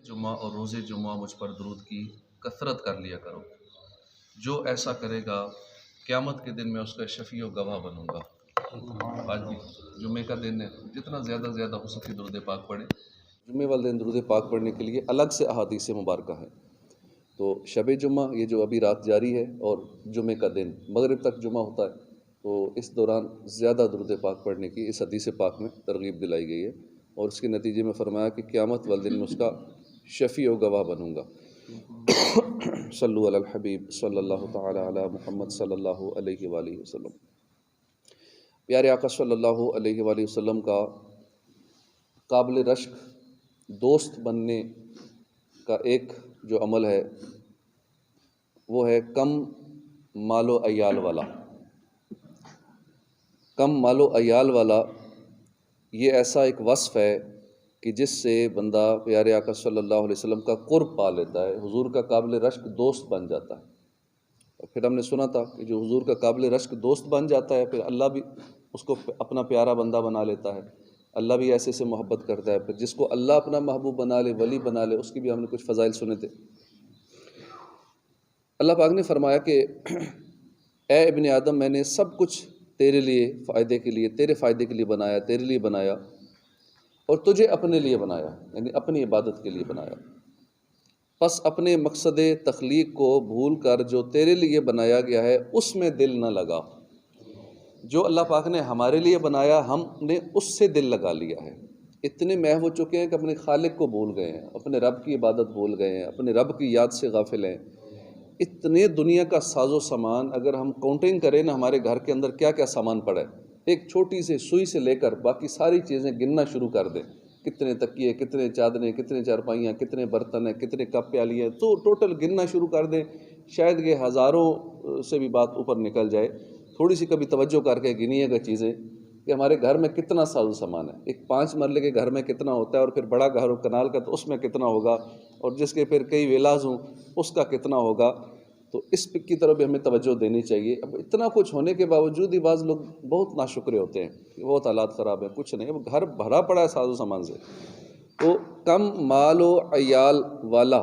جمعہ اور روز جمعہ مجھ پر درود کی کثرت کر لیا کرو، جو ایسا کرے گا قیامت کے دن میں اس کا شفیع و گواہ بنوں گا۔ آج بھی جمعے کا دن ہے، جتنا زیادہ زیادہ ہو سکے درود پاک پڑھیں۔ جمعے والے دن درود پاک پڑھنے کے لیے الگ سے احادیث مبارکہ ہے۔ تو شب جمعہ یہ جو ابھی رات جاری ہے، اور جمعے کا دن مغرب تک جمعہ ہوتا ہے، تو اس دوران زیادہ درود پاک پڑھنے کی اس حدیث پاک میں ترغیب دلائی گئی ہے، اور اس کے نتیجے میں فرمایا کہ قیامت والے دن میں اس کا شفیع و گواہ بنوں گا۔ صلو علی الحبیب صلی اللہ تعالی علی محمد صلی اللہ علیہ وآلہ وسلم۔ پیارے آقا صلی اللہ علیہ وآلہ وسلم کا قابل رشک دوست بننے کا ایک جو عمل ہے وہ ہے کم مال و عیال والا۔ کم مال و عیال والا یہ ایسا ایک وصف ہے کہ جس سے بندہ پیارے آقا صلی اللہ علیہ وسلم کا قرب پا لیتا ہے، حضور کا قابل رشک دوست بن جاتا ہے۔ اور پھر ہم نے سنا تھا کہ جو حضور کا قابل رشک دوست بن جاتا ہے، پھر اللہ بھی اس کو اپنا پیارا بندہ بنا لیتا ہے، اللہ بھی ایسے سے محبت کرتا ہے۔ پھر جس کو اللہ اپنا محبوب بنا لے، ولی بنا لے، اس کی بھی ہم نے کچھ فضائل سنے تھے۔ اللہ پاک نے فرمایا کہ اے ابن آدم، میں نے سب کچھ تیرے لیے فائدے کے لیے، تیرے فائدے کے لیے بنایا، تیرے لیے بنایا، اور تجھے اپنے لیے بنایا، یعنی اپنی عبادت کے لیے بنایا۔ پس اپنے مقصد تخلیق کو بھول کر جو تیرے لیے بنایا گیا ہے اس میں دل نہ لگا۔ جو اللہ پاک نے ہمارے لیے بنایا، ہم نے اس سے دل لگا لیا ہے۔ اتنے محو ہو چکے ہیں کہ اپنے خالق کو بھول گئے ہیں، اپنے رب کی عبادت بھول گئے ہیں، اپنے رب کی یاد سے غافل ہیں۔ اتنے دنیا کا ساز و سامان، اگر ہم کاؤنٹنگ کریں نا ہمارے گھر کے اندر کیا کیا سامان پڑا ہے، ایک چھوٹی سی سوئی سے لے کر باقی ساری چیزیں گننا شروع کر دیں، کتنے تکیے، کتنے چادریں، کتنے چارپائیاں، کتنے برتن ہیں، کتنے کپ پیالی ہیں، تو ٹوٹل گننا شروع کر دیں، شاید یہ ہزاروں سے بھی بات اوپر نکل جائے۔ تھوڑی سی کبھی توجہ کر کے گنیے گا چیزیں کہ ہمارے گھر میں کتنا ساز و سامان ہے۔ ایک 5 مرلے کے گھر میں کتنا ہوتا ہے، اور پھر بڑا گھر ہو کنال کا تو اس میں کتنا ہوگا، اور جس کے پھر کئی ویلاز ہوں اس کا کتنا ہوگا۔ تو اس کی طرف بھی ہمیں توجہ دینی چاہیے۔ اب اتنا کچھ ہونے کے باوجود ہی بعض لوگ بہت ناشکرے ہوتے ہیں کہ بہت حالات خراب ہیں، کچھ نہیں، اب گھر بھرا پڑا ہے ساز و سامان سے۔ تو کم مال و عیال والا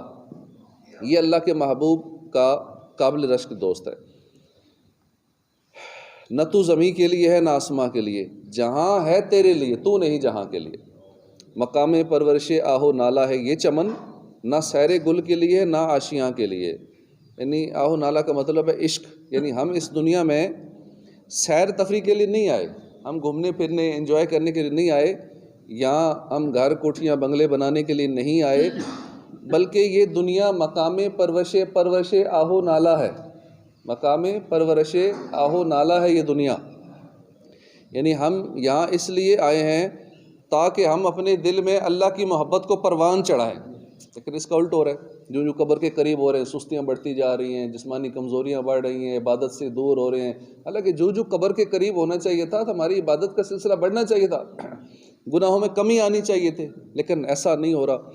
یہ اللہ کے محبوب کا قابل رشک دوست ہے۔ نہ تو زمین کے لیے ہے نہ آسماں کے لیے، جہاں ہے تیرے لیے، تو نہیں جہاں کے لیے۔ مقام پرورش آہو نالا ہے یہ چمن، نہ سیر گل کے لیے نہ آشیاں کے لیے۔ یعنی آہو نالا کا مطلب ہے عشق، یعنی ہم اس دنیا میں سیر تفریح کے لیے نہیں آئے، ہم گھومنے پھرنے انجوائے کرنے کے لیے نہیں آئے، یہاں ہم گھر کوٹھیاں بنگلے بنانے کے لیے نہیں آئے، بلکہ یہ دنیا مقام پرورش آہو نالا ہے۔ مقام پرورش آہو نالا ہے یہ دنیا، یعنی ہم یہاں اس لیے آئے ہیں تاکہ ہم اپنے دل میں اللہ کی محبت کو پروان چڑھائیں۔ لیکن اس کا الٹ ہو رہا ہے، جو قبر کے قریب ہو رہے ہیں سستیاں بڑھتی جا رہی ہیں، جسمانی کمزوریاں بڑھ رہی ہیں، عبادت سے دور ہو رہے ہیں۔ حالانکہ جو قبر کے قریب ہونا چاہیے تھا، تو ہماری عبادت کا سلسلہ بڑھنا چاہیے تھا، گناہوں میں کمی آنی چاہیے تھے، لیکن ایسا نہیں ہو رہا۔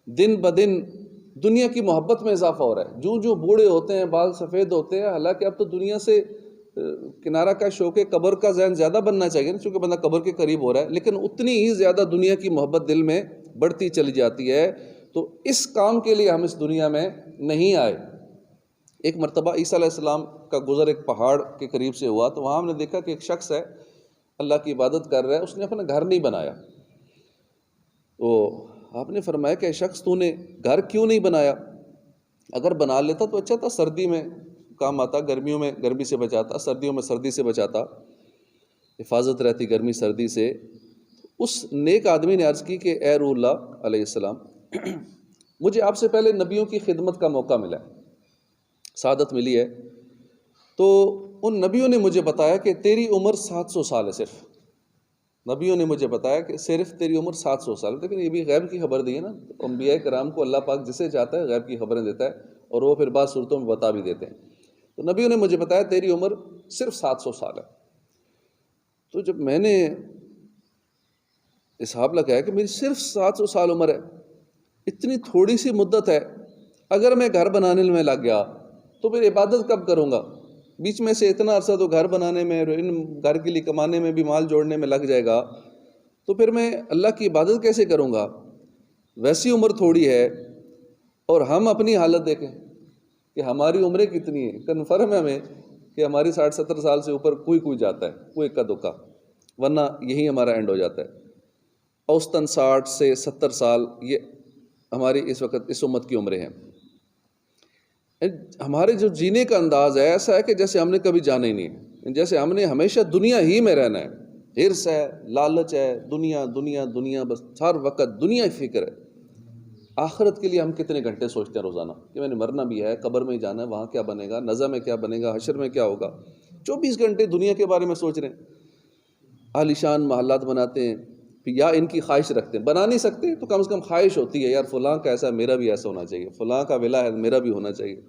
دن بدن دنیا کی محبت میں اضافہ ہو رہا ہے، جو بوڑھے ہوتے ہیں، بال سفید ہوتے ہیں، حالانکہ اب تو دنیا سے کنارہ کا شوق قبر کا ذہن زیادہ بننا چاہیے نا، چونکہ بندہ قبر کے قریب ہو رہا ہے، لیکن اتنی ہی زیادہ دنیا کی محبت دل میں بڑھتی چلی جاتی ہے۔ تو اس کام کے لیے ہم اس دنیا میں نہیں آئے۔ ایک مرتبہ عیسیٰ علیہ السلام کا گزر ایک پہاڑ کے قریب سے ہوا، تو وہاں ہم نے دیکھا کہ ایک شخص ہے اللہ کی عبادت کر رہا ہے، اس نے اپنا گھر نہیں بنایا۔ تو آپ نے فرمایا کہ اے شخص، تو نے گھر کیوں نہیں بنایا؟ اگر بنا لیتا تو اچھا تھا، سردی میں کام آتا، گرمیوں میں گرمی سے بچاتا، سردیوں میں سردی سے بچاتا، حفاظت رہتی گرمی سردی سے۔ اس نیک آدمی نے عرض کی کہ اے روح اللہ علیہ السلام، مجھے آپ سے پہلے نبیوں کی خدمت کا موقع ملا ہے، سعادت ملی ہے، تو ان نبیوں نے مجھے بتایا کہ تیری عمر 700 سال ہے۔ صرف نبیوں نے مجھے بتایا کہ صرف تیری عمر 700 سال ہے۔ لیکن یہ بھی غیب کی خبر دی ہے نا، انبیاء کرام کو اللہ پاک جسے چاہتا ہے غیب کی خبریں دیتا ہے، اور وہ پھر بعض صورتوں میں بتا بھی دیتے ہیں۔ تو نبیوں نے مجھے بتایا تیری عمر صرف 700 سال ہے۔ تو جب میں نے اسحاب لگایا کہ میری صرف 700 سال عمر ہے، اتنی تھوڑی سی مدت ہے، اگر میں گھر بنانے میں لگ گیا تو پھر عبادت کب کروں گا؟ بیچ میں سے اتنا عرصہ تو گھر بنانے میں، ان گھر کے لیے کمانے میں بھی، مال جوڑنے میں لگ جائے گا، تو پھر میں اللہ کی عبادت کیسے کروں گا؟ ویسی عمر تھوڑی ہے، اور ہم اپنی حالت دیکھیں کہ ہماری عمریں کتنی ہیں. کنفرم ہے ہمیں کہ ہماری 60-70 سال سے اوپر کوئی جاتا ہے، کوئی اکا دکا، ورنہ یہی ہمارا اینڈ ہو جاتا ہے. اوسطاً 60 سے 70 سال یہ ہماری اس وقت اس امت کی عمریں ہیں. ہمارے جو جینے کا انداز ہے ایسا ہے کہ جیسے ہم نے کبھی جانا ہی نہیں ہے، جیسے ہم نے ہمیشہ دنیا ہی میں رہنا ہے. حرص ہے، لالچ ہے، دنیا دنیا دنیا، بس ہر وقت دنیا ہی فکر ہے. آخرت کے لیے ہم کتنے گھنٹے سوچتے ہیں روزانہ کہ میں نے مرنا بھی ہے، قبر میں ہی جانا ہے، وہاں کیا بنے گا، نزع میں کیا بنے گا، حشر میں کیا ہوگا. 24 گھنٹے دنیا کے بارے میں سوچ رہے ہیں. عالیشان محلات بناتے ہیں، یا ان کی خواہش رکھتے ہیں. بنا نہیں سکتے تو کم از کم خواہش ہوتی ہے، یار فلاں کا ایسا میرا بھی ایسا ہونا چاہیے، فلاں کا ولا ہے میرا بھی ہونا چاہیے.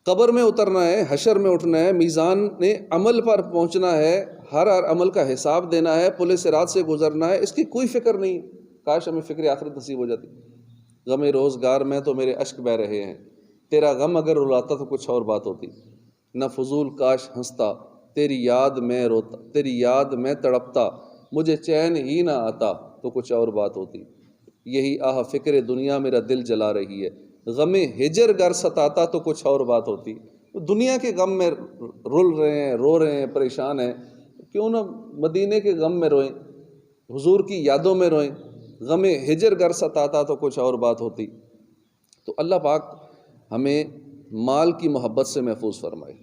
قبر میں اترنا ہے، حشر میں اٹھنا ہے، میزان نے عمل پر پہنچنا ہے، ہر عمل کا حساب دینا ہے، پل صراط سے گزرنا ہے. اس کی کوئی فکر نہیں. کاش ہمیں فکر آخرت نصیب ہو جاتی. غم روزگار میں تو میرے اشک بہ رہے ہیں، تیرا غم اگر رلاتا تو کچھ اور بات ہوتی. نہ فضول کاش ہنستا، تیری یاد میں روتا، تیری یاد میں تڑپتا، مجھے چین ہی نہ آتا تو کچھ اور بات ہوتی. یہی آہ فکر دنیا میرا دل جلا رہی ہے، غم ہجر گر ستاتا تو کچھ اور بات ہوتی. دنیا کے غم میں رل رہے ہیں، رو رہے ہیں، پریشان ہیں، کیوں نہ مدینے کے غم میں روئیں، حضور کی یادوں میں روئیں. غم ہجر گر ستاتا تو کچھ اور بات ہوتی. تو اللہ پاک ہمیں مال کی محبت سے محفوظ فرمائے.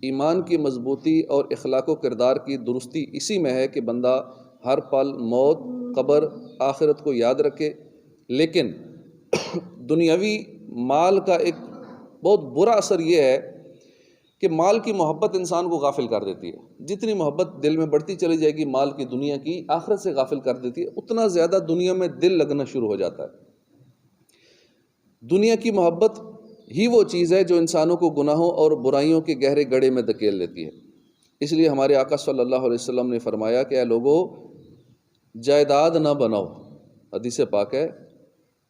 ایمان کی مضبوطی اور اخلاق و کردار کی درستی اسی میں ہے کہ بندہ ہر پل موت، قبر، آخرت کو یاد رکھے. لیکن دنیاوی مال کا ایک بہت برا اثر یہ ہے کہ مال کی محبت انسان کو غافل کر دیتی ہے. جتنی محبت دل میں بڑھتی چلی جائے گی مال کی، دنیا کی، آخرت سے غافل کر دیتی ہے، اتنا زیادہ دنیا میں دل لگنا شروع ہو جاتا ہے. دنیا کی محبت ہی وہ چیز ہے جو انسانوں کو گناہوں اور برائیوں کے گہرے گڑھے میں دھکیل لیتی ہے. اس لیے ہمارے آقا صلی اللہ علیہ وسلم نے فرمایا کہ اے لوگو جائیداد نہ بناؤ. حدیث پاک ہے،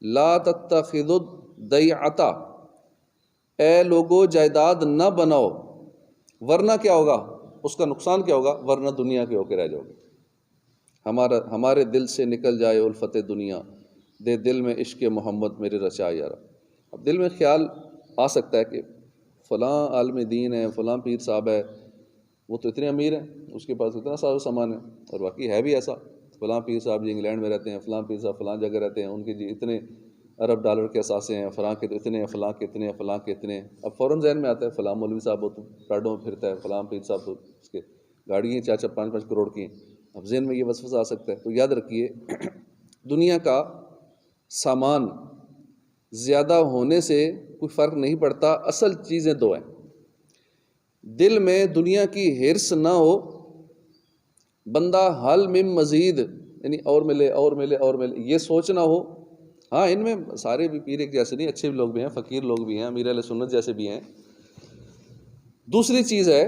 لا تتخذوا الضیعۃ، اے لوگو جائیداد نہ بناؤ، ورنہ کیا ہوگا، اس کا نقصان کیا ہوگا، ورنہ دنیا کے ہو کے رہ جاؤ گے. ہمارے دل سے نکل جائے الفت دنیا، دے دل میں عشق محمد میرے رچا یارا. اب دل میں خیال آ سکتا ہے کہ فلاں عالم دین ہے، فلاں پیر صاحب ہے، وہ تو اتنے امیر ہیں، اس کے پاس اتنا سارا سامان ہے، اور واقعی ہے بھی ایسا. فلاں پیر صاحب جی انگلینڈ میں رہتے ہیں، فلاں پیر صاحب فلاں جگہ رہتے ہیں، ان کے جی اتنے ارب ڈالر کے اثاثے ہیں، فلاں کے اتنے ہیں، فلاں کے اتنے ہیں، فلاں کے اتنے ہیں. اب فوراً ذہن میں آتا ہے فلاں مولوی صاحب وہ تو پراڈوں میں پھرتا ہے، فلاں پیر صاحب تو اس کے گاڑی ہیں 4-5 کروڑ کی ہیں. اب ذہن میں یہ وسوسہ آ سکتا ہے. تو یاد رکھیے دنیا کا سامان زیادہ ہونے سے کوئی فرق نہیں پڑتا. اصل چیزیں دو ہیں، دل میں دنیا کی حرص نہ ہو، بندہ حل من مزید، یعنی اور ملے اور ملے اور ملے، یہ سوچنا ہو. ہاں ان میں سارے بھی پیر ایک جیسے نہیں، اچھے بھی لوگ بھی ہیں، فقیر لوگ بھی ہیں، امیر اہل سنت جیسے بھی ہیں. دوسری چیز ہے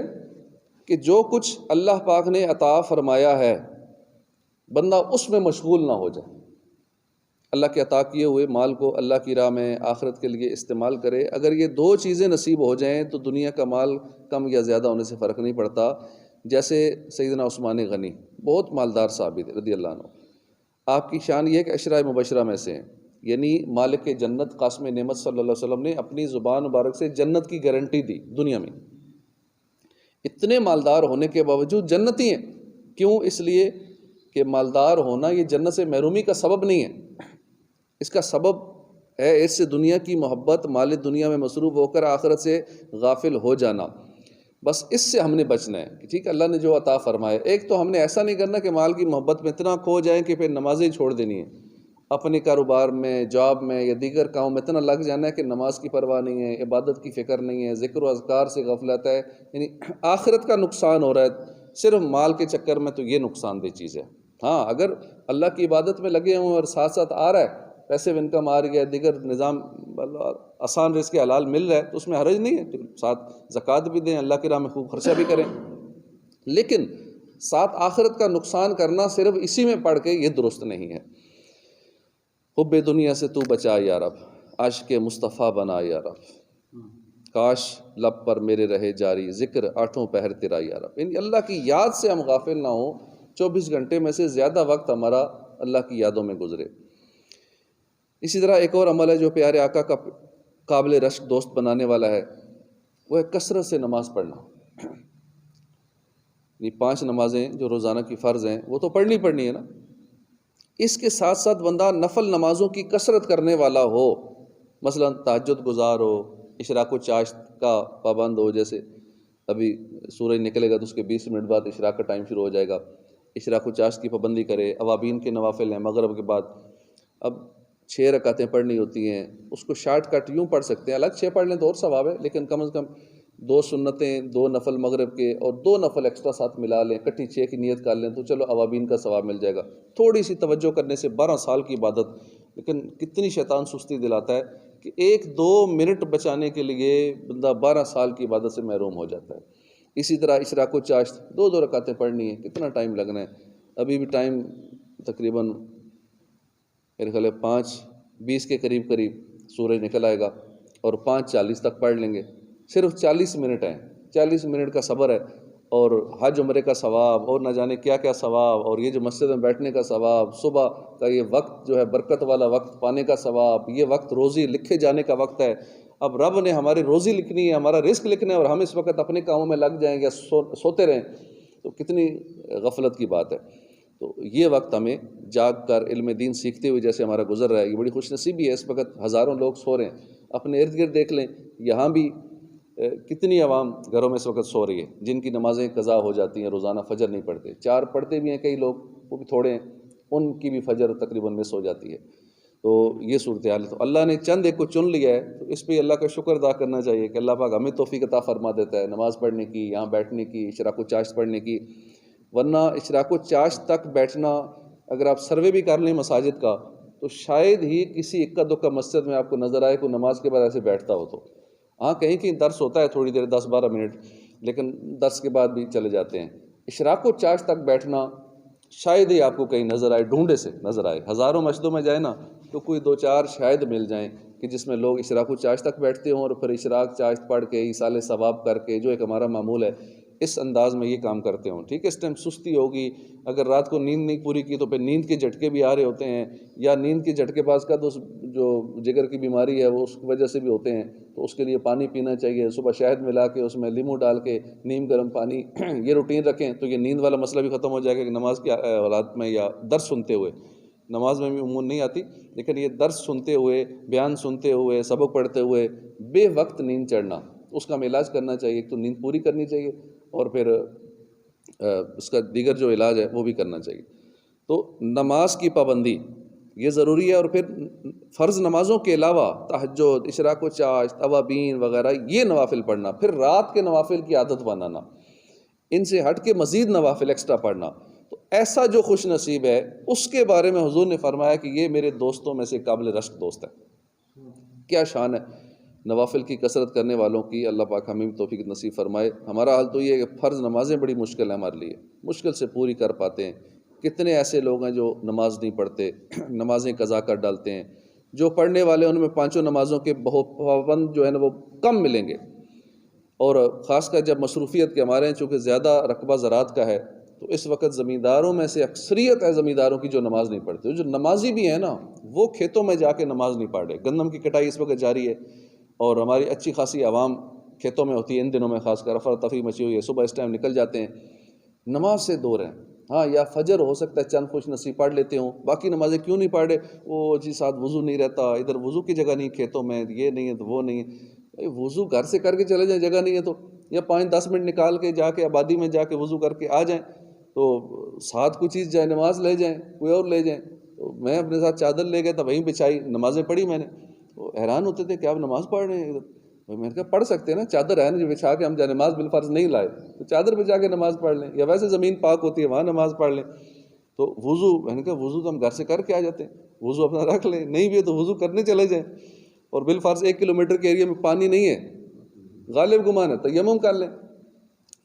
کہ جو کچھ اللہ پاک نے عطا فرمایا ہے بندہ اس میں مشغول نہ ہو جائے. اللہ کے عطا کیے ہوئے مال کو اللہ کی راہ میں آخرت کے لیے استعمال کرے. اگر یہ دو چیزیں نصیب ہو جائیں تو دنیا کا مال کم یا زیادہ ہونے سے فرق نہیں پڑتا. جیسے سیدنا عثمان غنی بہت مالدار صحابی تھے رضی اللہ عنہ. آپ کی شان یہ ہے کہ عشرہ مبشرہ میں سے ہیں، یعنی مالک جنت قاسم نعمت صلی اللہ علیہ وسلم نے اپنی زبان مبارک سے جنت کی گارنٹی دی دنیا میں. اتنے مالدار ہونے کے باوجود جنتی ہیں. کیوں؟ اس لیے کہ مالدار ہونا یہ جنت سے محرومی کا سبب نہیں ہے. اس کا سبب ہے اس سے دنیا کی محبت، مال دنیا میں مصروف ہو کر آخرت سے غافل ہو جانا. بس اس سے ہم نے بچنا ہے کہ ٹھیک ہے اللہ نے جو عطا فرمائے. ایک تو ہم نے ایسا نہیں کرنا کہ مال کی محبت میں اتنا کھو جائیں کہ پھر نمازیں چھوڑ دینی ہے، اپنے کاروبار میں، جاب میں یا دیگر کاموں میں اتنا لگ جانا ہے کہ نماز کی پرواہ نہیں ہے، عبادت کی فکر نہیں ہے، ذکر و اذکار سے غفلت ہے. یعنی آخرت کا نقصان ہو رہا ہے صرف مال کے چکر میں. تو یہ نقصان دہ چیز ہے. ہاں اگر اللہ کی عبادت میں لگے ہوں اور ساتھ ساتھ آ رہا ہے، پیسے انکم آ رہی ہے، دیگر نظام آسان رزق حلال مل رہا ہے تو اس میں حرج نہیں ہے. ساتھ زکوٰۃ بھی دیں، اللہ کی راہ میں خوب خرچہ بھی کریں. لیکن ساتھ آخرت کا نقصان کرنا صرف اسی میں پڑھ کے یہ درست نہیں ہے. حب دنیا سے تو بچا یا رب، عاشق مصطفیٰ بنا یا رب، کاش لب پر میرے رہے جاری، ذکر آٹھوں پہر تیرا یا رب. یعنی اللہ کی یاد سے ہم غافل نہ ہوں. 24 گھنٹے میں سے زیادہ وقت ہمارا اللہ کی یادوں میں گزرے. اسی طرح ایک اور عمل ہے جو پیارے آقا کا قابل رشک دوست بنانے والا ہے، وہ ہے کثرت سے نماز پڑھنا۔ یہ 5 نمازیں جو روزانہ کی فرض ہیں وہ تو پڑھنی ہے نا، اس کے ساتھ ساتھ بندہ نفل نمازوں کی کثرت کرنے والا ہو، مثلا تہجد گزار ہو، اشراق و چاشت کا پابند ہو، جیسے ابھی سورج نکلے گا تو اس کے 20 منٹ بعد اشراق کا ٹائم شروع ہو جائے گا، اشراق و چاشت کی پابندی کرے، اوابین کے نوافل ہیں مغرب کے بعد، اب 6 رکعتیں پڑھنی ہوتی ہیں، اس کو شارٹ کٹ یوں پڑھ سکتے ہیں، الگ 6 پڑھ لیں تو اور ثواب ہے، لیکن کم از کم 2 سنتیں، 2 نفل مغرب کے اور 2 نفل ایکسٹرا ساتھ ملا لیں، کٹھی 6 کی نیت کر لیں تو چلو اوابین کا ثواب مل جائے گا۔ تھوڑی سی توجہ کرنے سے 12 سال کی عبادت، لیکن کتنی شیطان سستی دلاتا ہے کہ 1-2 منٹ بچانے کے لیے بندہ 12 سال کی عبادت سے محروم ہو جاتا ہے۔ اسی طرح اشراق و چاشت 2 رکعتیں پڑھنی ہے، کتنا ٹائم لگنا ہے؟ ابھی بھی ٹائم تقریباً میرے خیال ہے 5:20 کے قریب سورج نکل آئے گا، اور 5:40 تک پڑھ لیں گے، صرف 40 منٹ ہیں، 40 منٹ کا صبر ہے، اور حج عمرے کا ثواب اور نہ جانے کیا کیا ثواب، اور یہ جو مسجد میں بیٹھنے کا ثواب، صبح کا یہ وقت جو ہے برکت والا وقت پانے کا ثواب، یہ وقت روزی لکھے جانے کا وقت ہے۔ اب رب نے ہماری روزی لکھنی ہے، ہمارا رزق لکھنا ہے، اور ہم اس وقت اپنے کاموں میں لگ جائیں گے، سوتے رہیں، تو کتنی غفلت کی بات ہے۔ تو یہ وقت ہمیں جاگ کر علم دین سیکھتے ہوئے جیسے ہمارا گزر رہا ہے، یہ بڑی خوش نصیبی ہے۔ اس وقت ہزاروں لوگ سو رہے ہیں، اپنے ارد گرد دیکھ لیں، یہاں بھی کتنی عوام گھروں میں اس وقت سو رہی ہے، جن کی نمازیں قضا ہو جاتی ہیں، روزانہ فجر نہیں پڑھتے، 4 پڑھتے بھی ہیں کئی لوگ، وہ بھی تھوڑے ہیں، ان کی بھی فجر تقریباً مس ہو جاتی ہے۔ تو یہ صورتحال ہے، تو اللہ نے چند ایک کو چن لیا ہے، تو اس پہ اللہ کا شکر ادا کرنا چاہیے کہ اللہ پاک ہمیں توفیق عطا فرما دیتا ہے نماز پڑھنے کی، یہاں بیٹھنے کی، اشراق و چاشت پڑھنے کی۔ ورنہ اشراق و چاشت تک بیٹھنا، اگر آپ سروے بھی کر لیں مساجد کا، تو شاید ہی کسی اکا دکا مسجد میں آپ کو نظر آئے کوئی نماز کے بعد ایسے بیٹھتا ہو۔ تو ہاں کہیں کہیں درس ہوتا ہے تھوڑی دیر 10-12 منٹ، لیکن درس کے بعد بھی چلے جاتے ہیں۔ اشراق و چاشت تک بیٹھنا شاید ہی آپ کو کہیں نظر آئے، ڈھونڈے سے نظر آئے، ہزاروں مسجدوں میں جائے نا تو کوئی 2-4 شاید مل جائیں کہ جس میں لوگ اشراق و چاشت تک بیٹھتے ہوں، اور پھر اشراق چاشت پڑھ کے ایصال ثواب کر کے، جو ایک ہمارا معمول ہے، اس انداز میں یہ کام کرتے ہوں۔ ٹھیک ہے، اس ٹائم سستی ہوگی، اگر رات کو نیند نہیں پوری کی تو پھر نیند کے جھٹکے بھی آ رہے ہوتے ہیں، یا نیند کے جھٹکے بعض کا تو جو جگر کی بیماری ہے وہ اس کی وجہ سے بھی ہوتے ہیں، تو اس کے لیے پانی پینا چاہیے، صبح شہد ملا کے اس میں لیمو ڈال کے نیم گرم پانی یہ روٹین رکھیں تو یہ نیند والا مسئلہ بھی ختم ہو جائے گا کہ نماز کی حالات میں یا درس سنتے ہوئے، نماز میں بھی عموماً نہیں آتی، لیکن یہ درس سنتے ہوئے، بیان سنتے ہوئے، سبق پڑھتے ہوئے بے وقت نیند چڑھنا، اس کا ہم علاج کرنا چاہیے۔ ایک تو نیند پوری کرنی چاہیے، اور پھر اس کا دیگر جو علاج ہے وہ بھی کرنا چاہیے۔ تو نماز کی پابندی یہ ضروری ہے، اور پھر فرض نمازوں کے علاوہ تہجد، اشراق و چاشت، اوابین وغیرہ یہ نوافل پڑھنا، پھر رات کے نوافل کی عادت بنانا، ان سے ہٹ کے مزید نوافل ایکسٹرا پڑھنا، تو ایسا جو خوش نصیب ہے اس کے بارے میں حضور نے فرمایا کہ یہ میرے دوستوں میں سے قابل رشک دوست ہے۔ کیا شان ہے نوافل کی کثرت کرنے والوں کی، اللہ پاک ہمیں بھی توفیق نصیب فرمائے۔ ہمارا حال تو یہ ہے کہ فرض نمازیں بڑی مشکل ہیں ہمارے لیے، مشکل سے پوری کر پاتے ہیں۔ کتنے ایسے لوگ ہیں جو نماز نہیں پڑھتے، نمازیں قضا کر ڈالتے ہیں، جو پڑھنے والے ان میں 5 نمازوں کے بہت پابند جو ہے نا وہ کم ملیں گے، اور خاص کر جب مصروفیت کے ہمارے ہیں چونکہ زیادہ رقبہ زراعت کا ہے، تو اس وقت زمینداروں میں سے اکثریت ہے زمینداروں کی جو نماز نہیں پڑھتے، جو نمازی بھی ہیں نا وہ کھیتوں میں جا کے نماز نہیں پڑھ رہے۔ گندم کی کٹائی اس وقت جاری ہے، اور ہماری اچھی خاصی عوام کھیتوں میں ہوتی ہے ان دنوں میں، خاص کر افراتفری مچی ہوئی ہے، صبح اس ٹائم نکل جاتے ہیں، نماز سے دور ہیں۔ ہاں یا فجر ہو سکتا ہے چند خوش نصیب پڑھ لیتے ہوں، باقی نمازیں کیوں نہیں پڑھ رہے؟ وہ جی ساتھ وضو نہیں رہتا، ادھر وضو کی جگہ نہیں کھیتوں میں، یہ نہیں ہے تو وہ نہیں ہے، وضو گھر سے کر کے چلے جائیں، جگہ نہیں ہے تو، یا 5-10 منٹ نکال کے جا کے آبادی میں جا کے وضو کر کے آ جائیں، تو ساتھ کوئی چیز جائے نماز لے جائیں، کوئی اور لے جائیں۔ تو میں اپنے ساتھ چادر لے گیا تھا، وہیں بچھائی، نمازیں پڑھی میں نے، تو حیران ہوتے تھے کہ آپ نماز پڑھ رہے ہیں ادھر، میں نے کہا پڑھ سکتے ہیں نا، چادر ہے نا جو بچھا کے ہم جائے نماز بالفرض نہیں لائے تو چادر بچھا کے نماز پڑھ لیں، یا ویسے زمین پاک ہوتی ہے وہاں نماز پڑھ لیں۔ تو وضو، میں نے کہا وضو تو ہم گھر سے کر کے آ جاتے ہیں، وضو اپنا رکھ لیں، نہیں بھی ہے تو وضو کرنے چلے جائیں، اور بالفرض 1 کلومیٹر کے ایریا میں پانی نہیں ہے، غالب گمان ہے تیمم کر لیں۔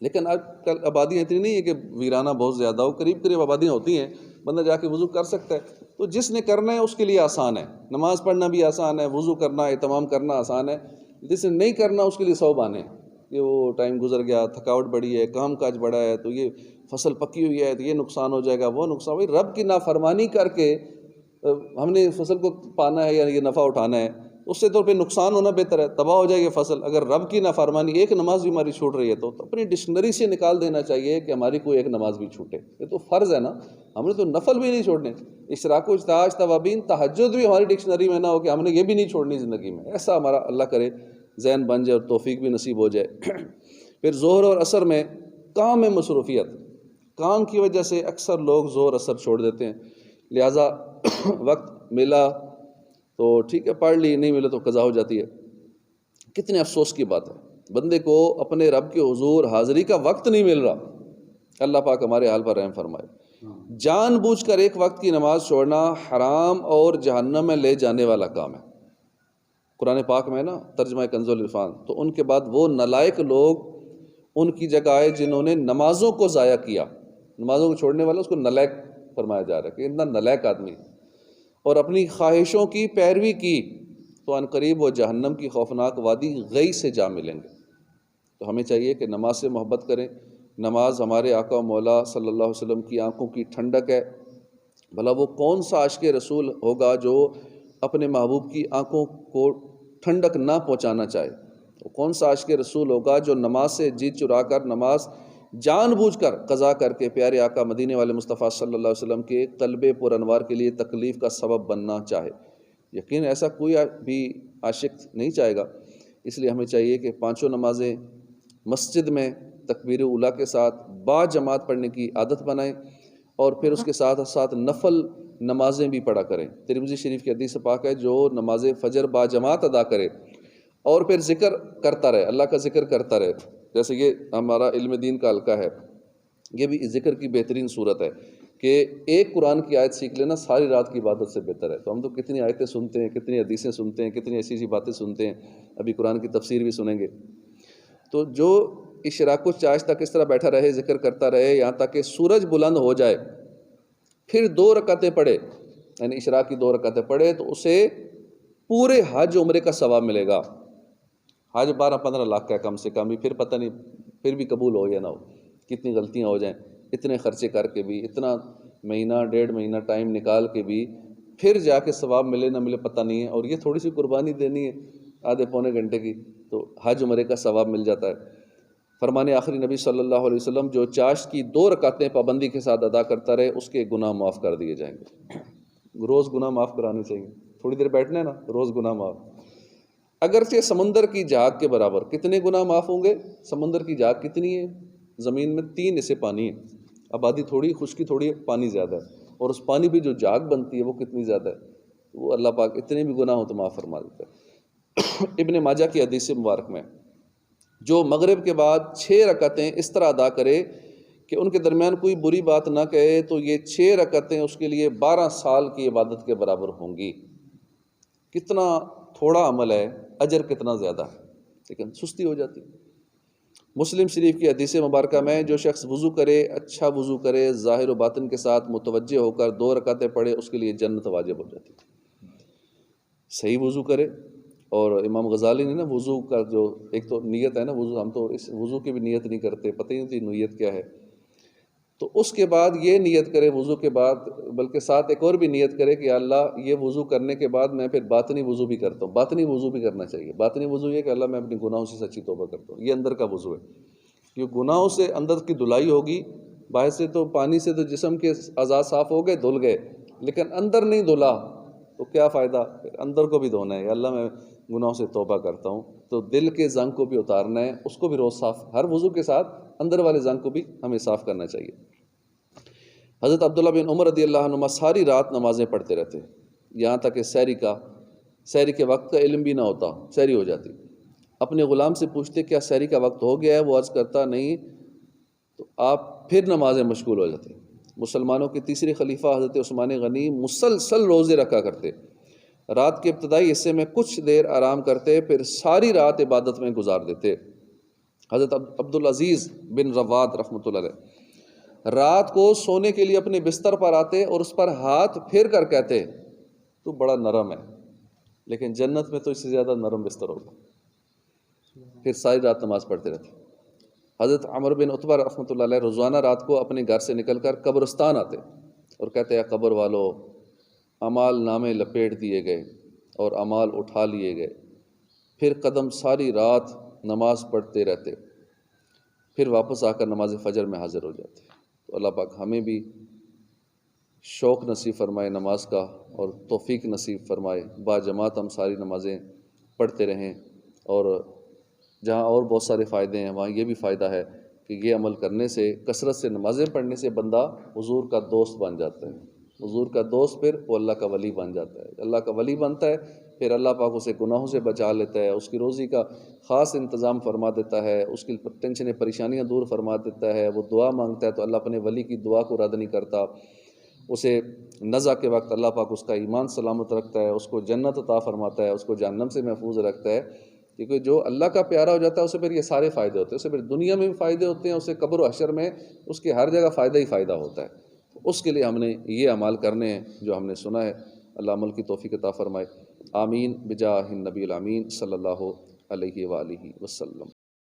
لیکن آج کل آبادیاں اتنی نہیں ہے کہ ویرانہ بہت زیادہ ہو، قریب قریب آبادیاں ہوتی ہیں، بندہ جا کے وضو کر سکتا ہے۔ تو جس نے کرنا ہے اس کے لیے آسان ہے، نماز پڑھنا بھی آسان ہے، وضو کرنا، اہتمام کرنا آسان ہے۔ جس نے نہیں کرنا اس کے لیے 100 بہانے ہیں کہ وہ ٹائم گزر گیا، تھکاوٹ بڑی ہے، کام کاج بڑا ہے، تو یہ فصل پکی ہوئی ہے تو یہ نقصان ہو جائے گا، وہ نقصان ہوئی، رب کی نافرمانی کر کے ہم نے فصل کو پانا ہے یا یہ نفع اٹھانا ہے، اس سے تو پھر نقصان ہونا بہتر ہے، تباہ ہو جائے گی فصل۔ اگر رب کی نافرمانی ایک نماز بھی ہماری چھوٹ رہی ہے تو اپنی ڈکشنری سے نکال دینا چاہیے کہ ہماری کوئی ایک نماز بھی چھوٹے، یہ تو فرض ہے نا، ہم نے تو نفل بھی نہیں چھوڑنے۔ اشراق و اجتہاد توابین تہجد بھی ہماری ڈکشنری میں نہ ہو کہ ہم نے یہ بھی نہیں چھوڑنی زندگی میں، ایسا ہمارا اللہ کرے ذہن بن جائے اور توفیق بھی نصیب ہو جائے۔ پھر ظہر اور عصر میں کام میں مصروفیت، کام کی وجہ سے اکثر لوگ ظہر عصر چھوڑ دیتے ہیں، لہٰذا وقت ملا تو ٹھیک ہے پڑھ لی، نہیں ملا تو قضا ہو جاتی ہے۔ کتنے افسوس کی بات ہے، بندے کو اپنے رب کے حضور حاضری کا وقت نہیں مل رہا۔ اللہ پاک ہمارے حال پر رحم فرمائے۔ جان بوجھ کر ایک وقت کی نماز چھوڑنا حرام اور جہنم میں لے جانے والا کام ہے۔ قرآن پاک میں نا ترجمہ کنز العرفان، تو ان کے بعد وہ نالائق لوگ ان کی جگہ آئے جنہوں نے نمازوں کو ضائع کیا۔ نمازوں کو چھوڑنے والا اس کو نالائق فرمایا جا رہا ہے کہ اتنا نالائق آدمی، اور اپنی خواہشوں کی پیروی کی تو ان قریب وہ جہنم کی خوفناک وادی غی سے جا ملیں گے۔ تو ہمیں چاہیے کہ نماز سے محبت کریں۔ نماز ہمارے آقا و مولا صلی اللہ علیہ وسلم کی آنکھوں کی ٹھنڈک ہے۔ بھلا وہ کون سا عاشق رسول ہوگا جو اپنے محبوب کی آنکھوں کو ٹھنڈک نہ پہنچانا چاہے؟ وہ کون سا عاشق رسول ہوگا جو نماز سے جی چرا کر نماز جان بوجھ کر قضا کر کے پیارے آقا مدینے والے مصطفیٰ صلی اللہ علیہ وسلم کے قلب پر انوار کے لیے تکلیف کا سبب بننا چاہے؟ یقین ایسا کوئی بھی عاشق نہیں چاہے گا۔ اس لیے ہمیں چاہیے کہ پانچوں نمازیں مسجد میں تکبیر اولیٰ کے ساتھ با جماعت پڑھنے کی عادت بنائیں، اور پھر اس کے ساتھ ساتھ نفل نمازیں بھی پڑھا کریں۔ ترمذی شریف کی حدیث پاک ہے جو نماز فجر با جماعت ادا کرے اور پھر ذکر کرتا رہے، اللہ کا ذکر کرتا رہے، جیسے یہ ہمارا علم دین کا حلقہ ہے، یہ بھی ذکر کی بہترین صورت ہے کہ ایک قرآن کی آیت سیکھ لینا ساری رات کی عبادت سے بہتر ہے۔ تو ہم تو کتنی آیتیں سنتے ہیں، کتنی حدیثیں سنتے ہیں، کتنی ایسی باتیں سنتے ہیں، ابھی قرآن کی تفسیر بھی سنیں گے۔ تو جو اشراق و چاش تک اس طرح بیٹھا رہے، ذکر کرتا رہے یہاں تک کہ سورج بلند ہو جائے، پھر 2 رکعتیں پڑھے، یعنی اشراق کی 2 رکعتیں پڑھے، تو اسے پورے حج عمرے کا ثواب ملے گا۔ حج 12-15 لاکھ کا ہے کم سے کم، بھی پھر پتہ نہیں پھر بھی قبول ہو یا نہ ہو، کتنی غلطیاں ہو جائیں، اتنے خرچے کر کے بھی، اتنا مہینہ 1.5 مہینہ ٹائم نکال کے بھی پھر جا کے ثواب ملے نہ ملے پتہ نہیں ہے، اور یہ تھوڑی سی قربانی دینی ہے آدھے پونے گھنٹے کی، تو حج عمرے کا ثواب مل جاتا ہے۔ فرمان آخری نبی صلی اللہ علیہ وسلم جو چاشت کی 2 رکعتیں پابندی کے ساتھ ادا کرتا رہے اس کے گناہ معاف کر دیے جائیں گے۔ روز گناہ معاف کرانے چاہیے، تھوڑی دیر بیٹھنا ہے نا، روز گناہ معاف۔ اگرچہ سمندر کی جھاگ کے برابر، کتنے گناہ معاف ہوں گے؟ سمندر کی جھاگ کتنی ہے؟ زمین میں 3 حصے پانی ہے، آبادی تھوڑی، خشکی تھوڑی ہے، پانی زیادہ ہے، اور اس پانی بھی جو جھاگ بنتی ہے وہ کتنی زیادہ ہے، وہ اللہ پاک اتنے بھی گناہ ہوں تو معاف فرما دیتا ہے۔ ابن ماجہ کی حدیث مبارک میں جو مغرب کے بعد 6 رکعتیں اس طرح ادا کرے کہ ان کے درمیان کوئی بری بات نہ کہے تو یہ 6 رکعتیں اس کے لیے 12 سال کی عبادت کے برابر ہوں گی۔ کتنا تھوڑا عمل ہے، اجر کتنا زیادہ ہے، لیکن سستی ہو جاتی۔ مسلم شریف کی حدیث مبارکہ میں جو شخص وضو کرے، اچھا وضو کرے، ظاہر و باطن کے ساتھ متوجہ ہو کر 2 رکعتیں پڑھے، اس کے لیے جنت واجب ہو جاتی۔ صحیح وضو کرے، اور امام غزالی نے نا وضو کا جو ایک تو نیت ہے نا، وضو ہم تو اس وضو کی بھی نیت نہیں کرتے، پتہ ہی نہیں ہوتی نیت کیا ہے، تو اس کے بعد یہ نیت کرے وضو کے بعد، بلکہ ساتھ ایک اور بھی نیت کرے کہ یا اللہ یہ وضو کرنے کے بعد میں پھر باطنی وضو بھی کرتا ہوں۔ باطنی وضو بھی کرنا چاہیے۔ باطنی وضو یہ کہ اللہ میں اپنے گناہوں سے سچی توبہ کرتا ہوں، یہ اندر کا وضو ہے، کیونکہ گناہوں سے اندر کی دھلائی ہوگی۔ باہر سے تو پانی سے تو جسم کے اعضاء صاف ہو گئے، دھل گئے، لیکن اندر نہیں دھلا تو کیا فائدہ؟ اندر کو بھی دھونا ہے، یا اللہ میں گناہوں سے توبہ کرتا ہوں، تو دل کے زنگ کو بھی اتارنا ہے، اس کو بھی روز صاف، ہر وضو کے ساتھ اندر والے زنگ کو بھی ہمیں صاف کرنا چاہیے۔ حضرت عبداللہ بن عمر رضی اللہ عنہما ساری رات نمازیں پڑھتے رہتے، یہاں تک کہ سحری کے وقت کا علم بھی نہ ہوتا، سحری ہو جاتی۔ اپنے غلام سے پوچھتے کیا سحری کا وقت ہو گیا ہے؟ وہ عرض کرتا نہیں، تو آپ پھر نمازیں مشغول ہو جاتے۔ مسلمانوں کے تیسرے خلیفہ حضرت عثمان غنی مسلسل روزے رکھا کرتے، رات کے ابتدائی حصے میں کچھ دیر آرام کرتے، پھر ساری رات عبادت میں گزار دیتے۔ حضرت عبدالعزیز بن رواد رحمۃ اللہ علیہ رات کو سونے کے لیے اپنے بستر پر آتے اور اس پر ہاتھ پھیر کر کہتے تو بڑا نرم ہے، لیکن جنت میں تو اس سے زیادہ نرم بستر ہوگا۔ پھر ساری رات نماز پڑھتے رہتے۔ حضرت عمر بن عتبہ رحمۃ اللہ علیہ روزانہ رات کو اپنے گھر سے نکل کر قبرستان آتے اور کہتے ہیں قبر والو اعمال نامے لپیٹ دیے گئے اور اعمال اٹھا لیے گئے، پھر قدم ساری رات نماز پڑھتے رہتے، پھر واپس آ کر نماز فجر میں حاضر ہو جاتے۔ تو اللہ پاک ہمیں بھی شوق نصیب فرمائے نماز کا، اور توفیق نصیب فرمائے، با جماعت ہم ساری نمازیں پڑھتے رہیں۔ اور جہاں اور بہت سارے فائدے ہیں وہاں یہ بھی فائدہ ہے کہ یہ عمل کرنے سے، کثرت سے نمازیں پڑھنے سے بندہ حضور کا دوست بن جاتا ہے۔ حضور کا دوست پھر وہ اللہ کا ولی بن جاتا ہے۔ اللہ کا ولی بنتا ہے پھر اللہ پاک اسے گناہوں سے بچا لیتا ہے، اس کی روزی کا خاص انتظام فرما دیتا ہے، اس کی ٹینشنیں پریشانیاں دور فرما دیتا ہے۔ وہ دعا مانگتا ہے تو اللہ اپنے ولی کی دعا کو رد نہیں کرتا، اسے نزع کے وقت اللہ پاک اس کا ایمان سلامت رکھتا ہے، اس کو جنت عطا فرماتا ہے، اس کو جہنم سے محفوظ رکھتا ہے۔ کیونکہ جو اللہ کا پیارا ہو جاتا ہے اسے پھر یہ سارے فائدے ہوتے ہیں، اسے پھر دنیا میں بھی فائدے ہوتے ہیں، اسے قبر و حشر میں اس کے ہر جگہ فائدہ ہی فائدہ ہوتا ہے۔ اس کے لیے ہم نے یہ اعمال کرنے ہیں جو ہم نے سنا ہے۔ اللہ عمل کی توفیق عطا فرمائے۔ آمین بجاہ النبی الامین صلی اللہ علیہ وآلہ وسلم۔